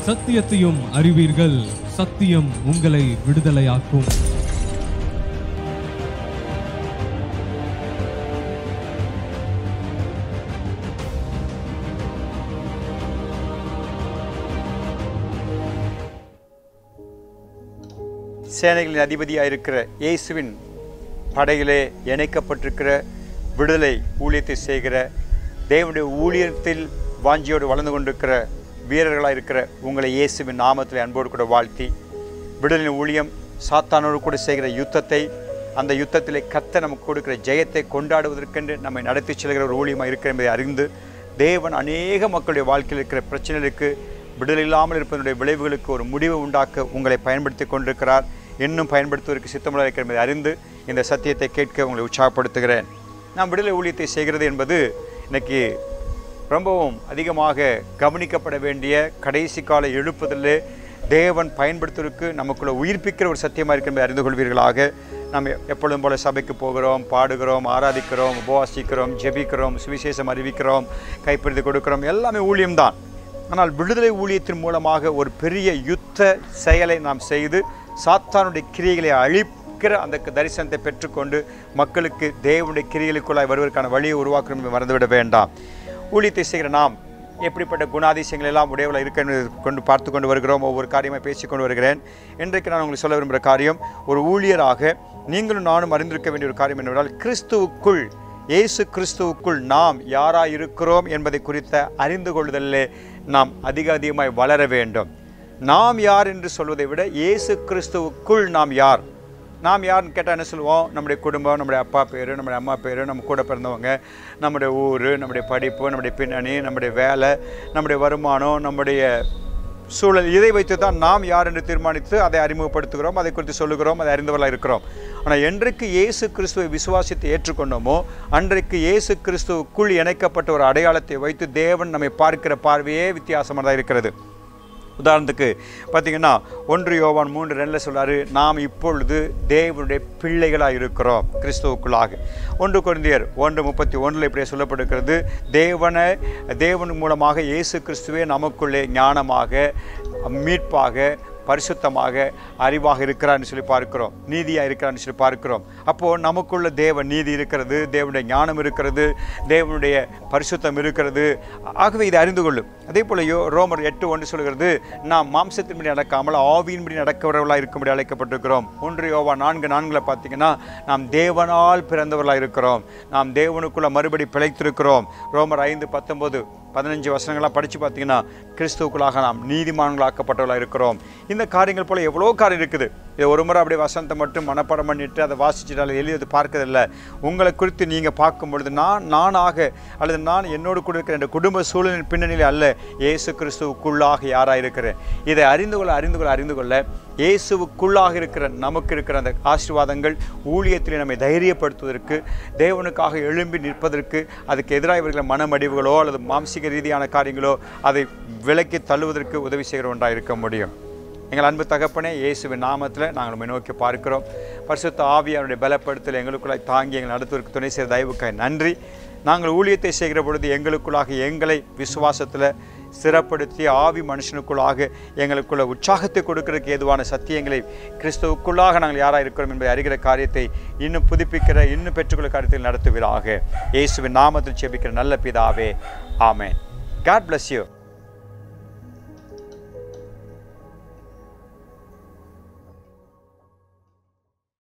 சத்தியத்தையும் அறிவீர்கள், சத்தியம் உங்களை விடுதலையாக்கும். சேனைகளின் அதிபதியாக இருக்கிற இயேசுவின் படையிலே இணைக்கப்பட்டிருக்கிற விடுதலை ஊழியத்தை செய்கிற தேவனுடைய ஊழியத்தில் வாஞ்சியோடு வளர்ந்து கொண்டிருக்கிற வீரர்களாக இருக்கிற உங்களை இயேசுவின் நாமத்தில் அன்போடு கூட வாழ்த்தி, விடுதலை ஊழியம் சாத்தானோடு கூட செய்கிற யுத்தத்தை, அந்த யுத்தத்திலே கர்த்தர் நமக்கு கொடுக்கிற ஜெயத்தை கொண்டாடுவதற்கென்று நம்மை நடத்தி செல்கிற ஒரு ஊழியமாக இருக்கிற என்பதை அறிந்து, தேவன் அநேக மக்களுடைய வாழ்க்கையில் இருக்கிற பிரச்சனைகளுக்கு விடுதலை இல்லாமல் இருப்பதனுடைய விளைவுகளுக்கு ஒரு முடிவு உண்டாக்க உங்களை பயன்படுத்தி கொண்டிருக்கிறார். இன்னும் பயன்படுத்துவதற்கு சித்தமுள்ள இருக்கிற என்பதை அறிந்து இந்த சத்தியத்தை கேட்க உங்களை உற்சாகப்படுத்துகிறேன். நாம் விடுதலை ஊழியத்தை செய்கிறது என்பது இன்னைக்கு ரொம்பவும் அதிகமாக கவனிக்கப்பட வேண்டிய கடைசி கால எழுப்புதலே தேவன் பயன்படுத்துவதற்கு நமக்குள்ள உயிர்ப்பிக்கிற ஒரு சத்தியமாக இருக்கிற என்பதை அறிந்து கொள்வீர்களாக. நாம் எப்பொழுதும் போல சபைக்கு போகிறோம், பாடுகிறோம், ஆராதிக்கிறோம், உபவாசிக்கிறோம், ஜெபிக்கிறோம், சுவிசேஷம் அறிவிக்கிறோம், கைப்பிடித்து கொடுக்கிறோம், எல்லாமே ஊழியம்தான். ஆனால் விடுதலை ஊழியத்தின் மூலமாக ஒரு பெரிய யுத்த செயலை நாம் செய்து சாத்தானுடைய கிரியைகளை அழிக்கிற அந்த தரிசனத்தை பெற்றுக்கொண்டு மக்களுக்கு தேவனுடைய கிரியைகளுக்குள்ளாய் வருவதற்கான வழியை உருவாக்கணும் என்று மறந்துவிட வேண்டாம். ஊழியத்தை செய்கிற நாம் எப்படிப்பட்ட குணாதிசயங்கள் எல்லாம் உடையவளாக இருக்க கொண்டு பார்த்து கொண்டு வருகிறோம். ஒவ்வொரு காரியமாக பேசிக்கொண்டு வருகிறேன். இன்றைக்கு நான் உங்களுக்கு சொல்ல விரும்புகிற காரியம், ஒரு ஊழியராக நீங்களும் நானும் அறிந்திருக்க வேண்டிய ஒரு காரியம் என்னவென்றால், கிறிஸ்துவுக்குள், இயேசு கிறிஸ்துவுக்குள் நாம் யாராக இருக்கிறோம் என்பதை குறித்த அறிந்து கொள்ளுதலே நாம் அதிகமாய் வளர வேண்டும். நாம் யார் என்று சொல்வதை விட இயேசு கிறிஸ்துவுக்குள் நாம் யார். நாம் யாருன்னு கேட்டால் என்ன சொல்லுவோம்? நம்முடைய குடும்பம், நம்முடைய அப்பா பேர், நம்முடைய அம்மா பேர், நம்ம கூட பிறந்தவங்க, நம்முடைய ஊர், நம்முடைய படிப்பு, நம்முடைய பின்னணி, நம்முடைய வேலை, நம்முடைய வருமானம், நம்முடைய சூழல், இதை வைத்து தான் நாம் யார் என்று தீர்மானித்து அதை அறிமுகப்படுத்துகிறோம், அதை குறித்து சொல்லுகிறோம், அதை அறிந்தவர்களாக இருக்கிறோம். ஆனால் என்றைக்கு இயேசு கிறிஸ்துவை விசுவாசித்து ஏற்றுக்கொண்டோமோ அன்றைக்கு இயேசு கிறிஸ்துவுக்குள் இணைக்கப்பட்ட ஒரு அடையாளத்தை வைத்து தேவன் நம்மை பார்க்கிற பார்வையே வித்தியாசமானதாக இருக்கிறது. உதாரணத்துக்கு பார்த்தீங்கன்னா 1 யோவான் 3:2 சொல்றாரு, நாம் இப்பொழுது தேவனுடைய பிள்ளைகளாக இருக்கிறோம் கிறிஸ்துவுக்குள்ளாக. 1 கொரிந்தியர் 1:31 இப்படியே சொல்லப்பட்டிருக்கிறது, தேவன் மூலமாக இயேசு கிறிஸ்துவே நமக்குள்ளே ஞானமாக, மீட்பாக, பரிசுத்தமாக, அறிவாக இருக்கிறான்னு சொல்லி பார்க்கிறோம், நீதியாக இருக்கிறான்னு சொல்லி பார்க்கிறோம். அப்போது நமக்குள்ள தேவ நீதி இருக்கிறது, தேவனுடைய ஞானம் இருக்கிறது, தேவனுடைய பரிசுத்தம் இருக்கிறது. ஆகவே இதை அறிந்து கொள்ளும். அதே போல ரோமர் 8:1 சொல்கிறது, நாம் மாம்சத்தின்படி நடக்காமல் ஆவியின்படி நடக்கிறவர்களாக இருக்கும்படி அழைக்கப்பட்டிருக்கிறோம். 1 யோவான் 4:4 பார்த்தீங்கன்னா, நாம் தேவனால் பிறந்தவர்களாக இருக்கிறோம், நாம் தேவனுக்குள்ள மறுபடி பிழைத்திருக்கிறோம். ரோமர் 5:19-15 வசனங்களாக படித்து பார்த்தீங்கன்னா, கிறிஸ்துவுக்குள்ளாக நாம் நீதிமான்களாக்கப்பட்டவர்களாக இருக்கிறோம். இந்த காரியங்கள் போல் எவ்வளோ காரியம் இருக்குது. இதை ஒரு முறை அப்படியே வசனத்தை மட்டும் மனப்பாடம் பண்ணிட்டு அதை வாசிச்சுட்டு எழுதி பார்க்கறதில்ல. உங்களை குறித்து நீங்கள் பார்க்கும் பொழுது நானாக அல்லது நான் என்னோடு கூட இருக்கிற என் குடும்ப சூழலின் பின்னணியில் அல்ல, இயேசு கிறிஸ்துவுக்குள்ளாக யாராக இருக்கிறேன். இதை அறிந்து கொள்ள இயேசுவுக்குள்ளாக இருக்கிற நமக்கு இருக்கிற அந்த ஆசீர்வாதங்கள் ஊழியத்தில் நம்மை தைரியப்படுத்துவதற்கு, தேவனுக்காக எழும்பி நிற்பதற்கு, அதுக்கு எதிராக இவர்களை மனமடிவுகளோ அல்லது மாம்சிக ரீதியான காரியங்களோ அதை விலக்கி தள்ளுவதற்கு உதவி செய்கிற ஒன்றாக இருக்க முடியும். எங்கள் அன்பு தகப்பனே, இயேசுவின் நாமத்தில் நாங்கள் நம்மை நோக்கி பார்க்கிறோம். பரிசுத்த ஆவியாருடைய பலப்படுத்தல் எங்களுக்குள்ளாய் தாங்கி எங்கள் நடத்துவதற்கு துணை செய்த தயவுக்காய் நன்றி. நாங்கள் ஊழியத்தை செய்கிற பொழுது எங்களுக்குள்ளாக எங்களை விசுவாசத்தில் ஸ்திரப்படுத்தி ஆவி மனுஷனுக்குள்ளாக எங்களுக்குள்ள உற்சாகத்தை கொடுக்கிறதுக்கு ஏதுவான சத்தியங்களை கிறிஸ்துவுக்குள்ளாக நாங்கள் யாராக இருக்கிறோம் என்பதை அறிகிற காரியத்தை இன்னும் புதுப்பிக்கிற, இன்னும் பெற்றுக்கொள்ள காரியத்தில் நடத்துவீராக. இயேசுவின் நாமத்தில் ஜெபிக்கிற நல்ல பிதாவே, ஆமென். God bless you.